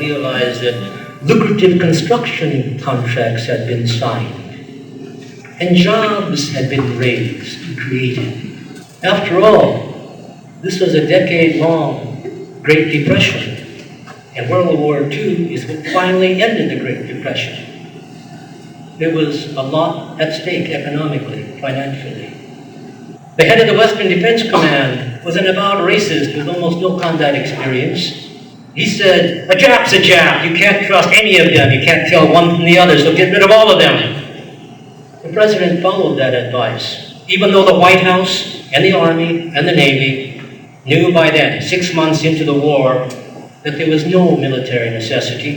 realized that lucrative construction contracts had been signed and jobs had been raised and created. After all, this was a decade-long Great Depression, and World War II is what finally ended the Great Depression. There was a lot at stake economically, financially. The head of the Western Defense Command was an avowed racist with almost no combat experience. He said, "A Jap's a Jap. You can't trust any of them. You can't tell one from the other, so get rid of all of them." The president followed that advice, even though the White House and the Army and the Navy knew by then, 6 months into the war, that there was no military necessity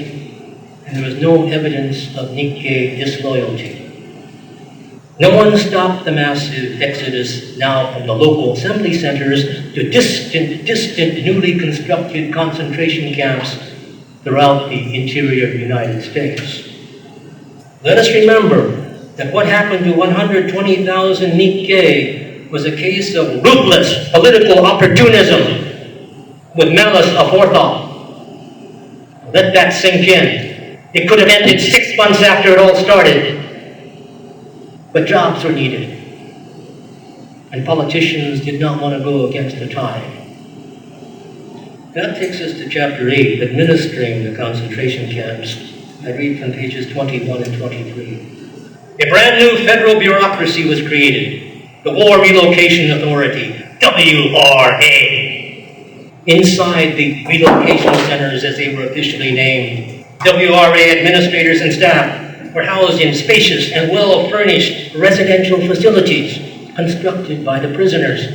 and there was no evidence of Nikkei disloyalty. No one stopped the massive exodus now from the local assembly centers to distant, newly constructed concentration camps throughout the interior United States. Let us remember that what happened to 120,000 Nikkei was a case of ruthless political opportunism with malice aforethought. Let that sink in. It could have ended 6 months after it all started. But jobs were needed. And politicians did not want to go against the tide. That takes us to Chapter 8, Administering the Concentration Camps. I read from pages 21 and 23. A brand new federal bureaucracy was created, the War Relocation Authority, WRA. Inside the relocation centers, as they were officially named, WRA administrators and staff were housed in spacious and well-furnished residential facilities constructed by the prisoners.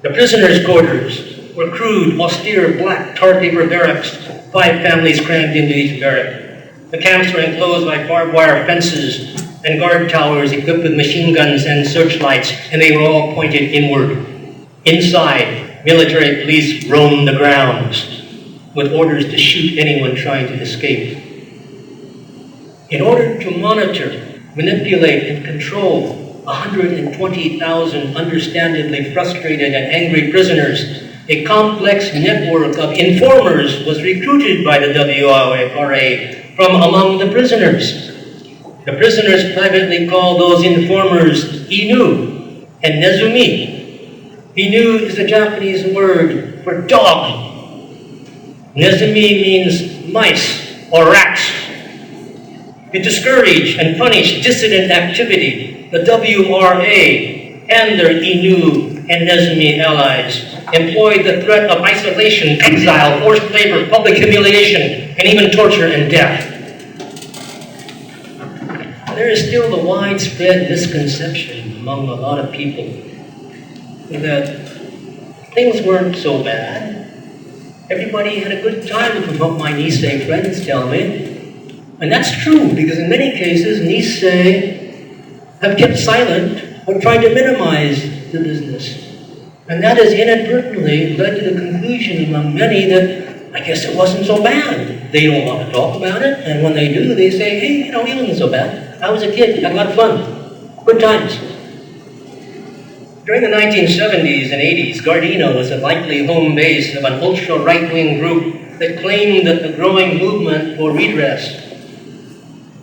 The prisoners' quarters were crude, austere, black tar paper barracks, 5 families crammed into each barrack. The camps were enclosed by barbed wire fences and guard towers equipped with machine guns and searchlights, and they were all pointed inward. Inside, military police roamed the grounds with orders to shoot anyone trying to escape. In order to monitor, manipulate, and control 120,000 understandably frustrated and angry prisoners, a complex network of informers was recruited by the WRA from among the prisoners. The prisoners privately called those informers Inu and Nezumi. Inu is a Japanese word for dog. Nezumi means mice or rats. To discourage and punish dissident activity, the WRA and their Inu and Nezumi allies employed the threat of isolation, exile, forced labor, public humiliation, and even torture and death. There is still the widespread misconception among a lot of people that things weren't so bad. Everybody had a good time from what my Nisei friends tell me. And that's true, because in many cases, Nisei have kept silent or tried to minimize the business. And that has inadvertently led to the conclusion among many that, I guess it wasn't so bad. They don't want to talk about it, and when they do, they say, hey, it wasn't so bad. I was a kid, had a lot of fun, good times. During the 1970s and 80s, Gardena was a likely home base of an ultra-right-wing group that claimed that the growing movement for redress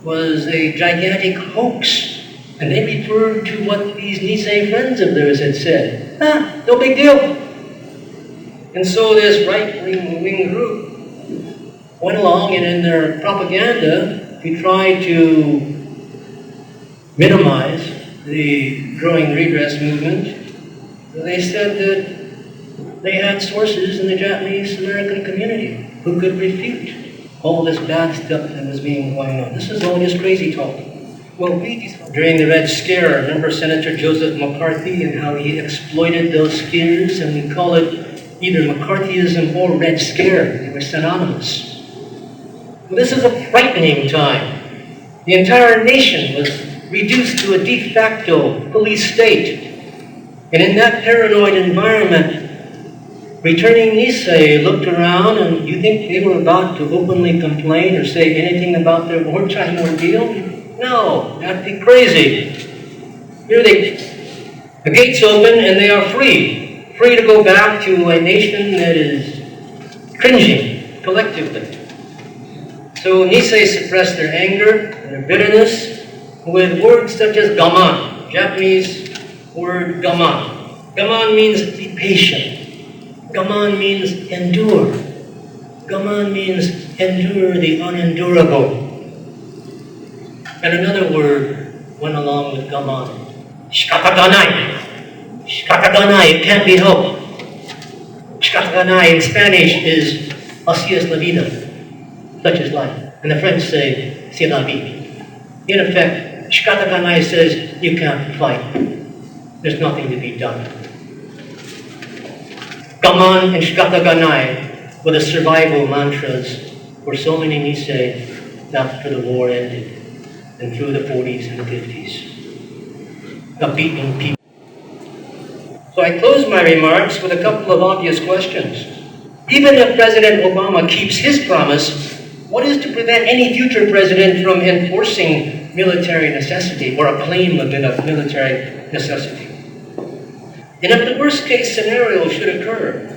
was a gigantic hoax. And they referred to what these Nisei friends of theirs had said. No big deal. And so this right-wing group went along and in their propaganda, they tried to minimize the growing redress movement. They said that they had sources in the Japanese American community who could refute all this bad stuff that was being going on. This is all just crazy talk. Well, during the Red Scare, remember Senator Joseph McCarthy and how he exploited those scares, and we call it either McCarthyism or Red Scare. They were synonymous. Well, this is a frightening time. The entire nation was reduced to a de facto police state. And in that paranoid environment, returning Nisei looked around, and you think they were about to openly complain or say anything about their wartime ordeal? No, that'd be crazy. Here the gates open and they are free to go back to a nation that is cringing collectively. So Nisei suppressed their anger and their bitterness with words such as gaman, Japanese word gaman. Gaman means be patient. Gaman means endure. Gaman means endure the unendurable. And another word went along with gaman. Shikataganai. Shikataganai, it can't be helped. Shikataganai in Spanish is así es la vida. Such is life. And the French say, c'est la vie. In effect, shikataganai says you can't fight. There's nothing to be done. Gaman and shikataganai were the survival mantras for so many Nisei after the war ended and through the 40s and the 50s. The beaten people. So I close my remarks with a couple of obvious questions. Even if President Obama keeps his promise, what is to prevent any future president from enforcing military necessity or a claim of military necessity? And if the worst case scenario should occur,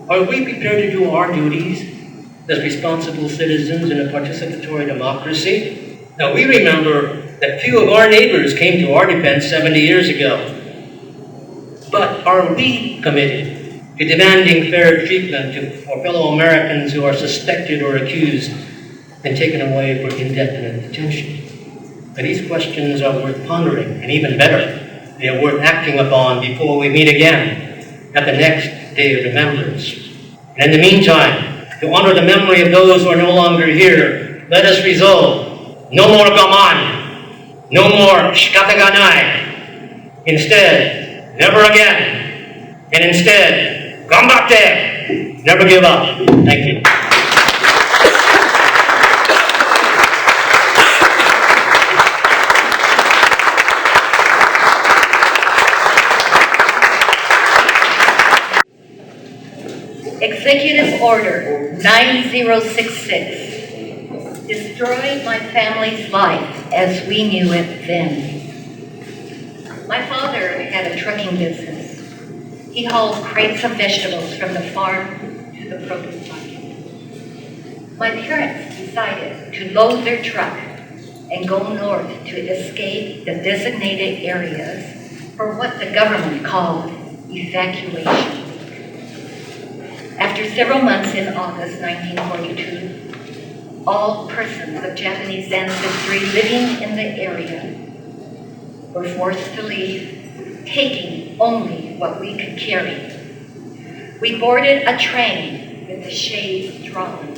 are we prepared to do our duties as responsible citizens in a participatory democracy? Now we remember that few of our neighbors came to our defense 70 years ago. But are we committed to demanding fair treatment for fellow Americans who are suspected or accused and taken away for indefinite detention? Now, these questions are worth pondering, and even better, they are worth acting upon before we meet again at the next day of remembrance. And in the meantime, to honor the memory of those who are no longer here, let us resolve: no more gaman, no more shikataganai. Instead, never again. And instead, ganbatte, never give up. Thank you. Executive Order 9066 destroyed my family's life as we knew it then. My father had a trucking business. He hauled crates of vegetables from the farm to the produce market. My parents decided to load their truck and go north to escape the designated areas for what the government called evacuation. After several months in August 1942, all persons of Japanese ancestry living in the area were forced to leave, taking only what we could carry. We boarded a train with the shades drawn.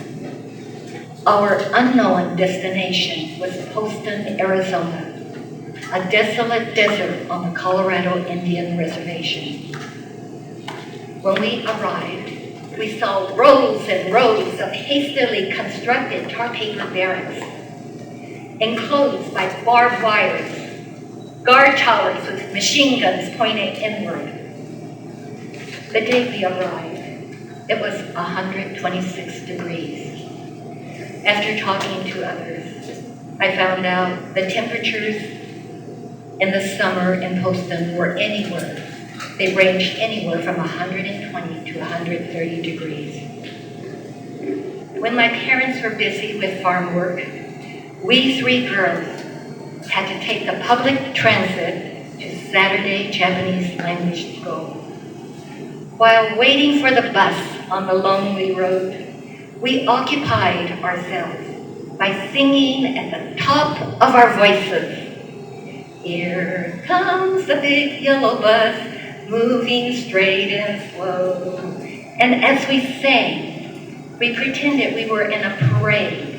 Our unknown destination was Poston, Arizona, a desolate desert on the Colorado Indian Reservation. When we arrived, we saw rows and rows of hastily constructed tar paper barracks, enclosed by barbed wires, guard towers with machine guns pointed inward. The day we arrived, it was 126 degrees. After talking to others, I found out the temperatures in the summer in Poston were anywhere. They ranged anywhere from 120 to 130 degrees. When my parents were busy with farm work, we three girls had to take the public transit to Saturday Japanese language school. While waiting for the bus on the lonely road, we occupied ourselves by singing at the top of our voices. Here comes the big yellow bus, moving straight and slow. And as we sang, we pretended we were in a parade.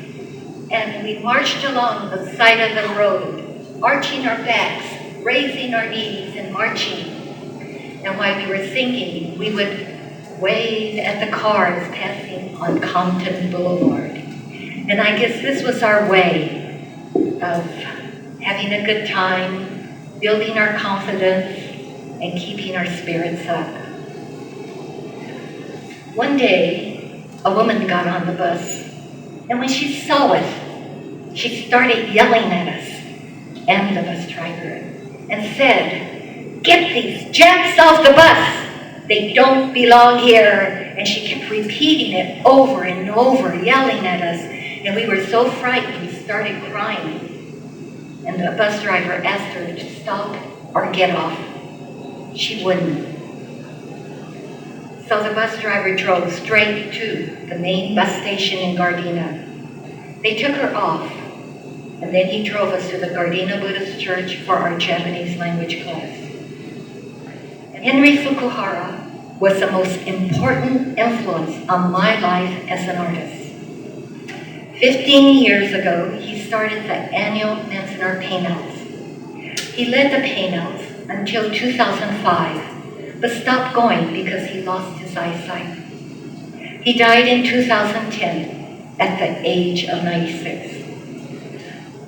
And we marched along the side of the road, arching our backs, raising our knees and marching. And while we were singing, we would wave at the cars passing on Compton Boulevard. And I guess this was our way of having a good time, building our confidence, and keeping our spirits up. One day, a woman got on the bus, and when she saw us, she started yelling at us and the bus driver and said, "Get these Japs off the bus! They don't belong here." And she kept repeating it over and over, yelling at us. And we were so frightened, we started crying. And the bus driver asked her to stop or get off. She wouldn't. So the bus driver drove straight to the main bus station in Gardena. They took her off, and then he drove us to the Gardena Buddhist Church for our Japanese language class. And Henry Fukuhara was the most important influence on my life as an artist. 15 years ago, he started the annual Manzanar paintouts. He led the paintouts until 2005, but stopped going because he lost his eyesight. He died in 2010 at the age of 96.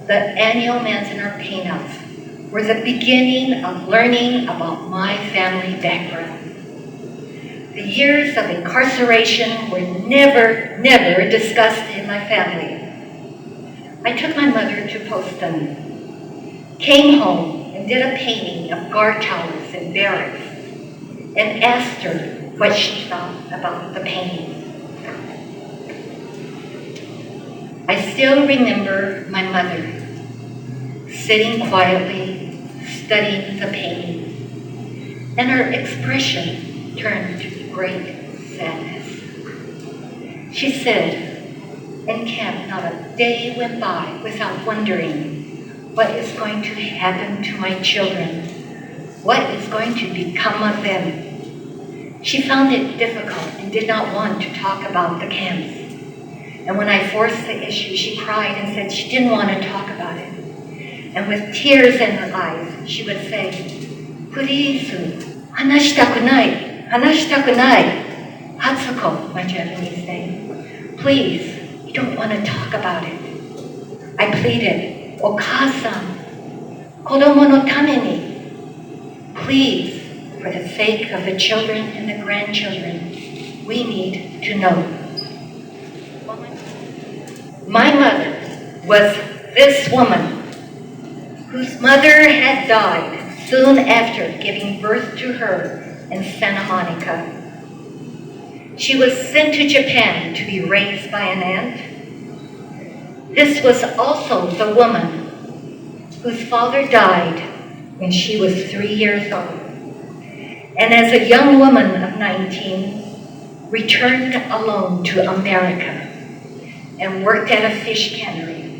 The annual Manzanar paintouts were the beginning of learning about my family background. The years of incarceration were never discussed in my family. I took my mother to Poston, came home and did a painting of guard towers in barracks, and asked her what she thought about the painting. I still remember my mother sitting quietly, studying the painting, and her expression turned to great sadness. She said, in camp, not a day went by without wondering what is going to happen to my children, what is going to become of them. She found it difficult and did not want to talk about the camps. And when I forced the issue, she cried and said she didn't want to talk about it. And with tears in her eyes, she would say, "Please, 話したくない." Hatsuko, my Japanese name. Please, you don't want to talk about it. I pleaded, "Okasa-san, kodomo no tame ni." Please, for the sake of the children and the grandchildren, we need to know. My mother was this woman whose mother had died soon after giving birth to her in Santa Monica. She was sent to Japan to be raised by an aunt. This was also the woman whose father died when she was 3 years old, and as a young woman of 19, returned alone to America and worked at a fish cannery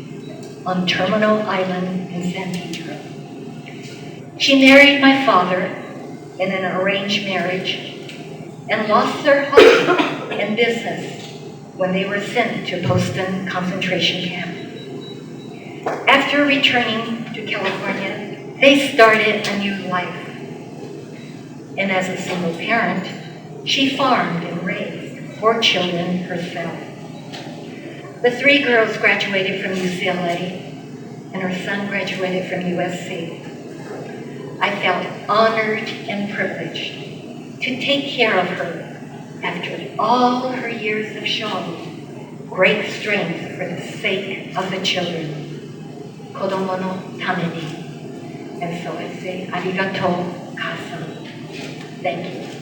on Terminal Island in San Pedro. She married my father in an arranged marriage and lost their home and business when they were sent to Poston concentration camp. After returning to California, they started a new life. And as a single parent, she farmed and raised 4 children herself. The 3 girls graduated from UCLA, and her son graduated from USC. I felt honored and privileged to take care of her after all her years of showing great strength for the sake of the children. Kodomo no tame ni. And so I say, arigatou, Kasa. Thank you.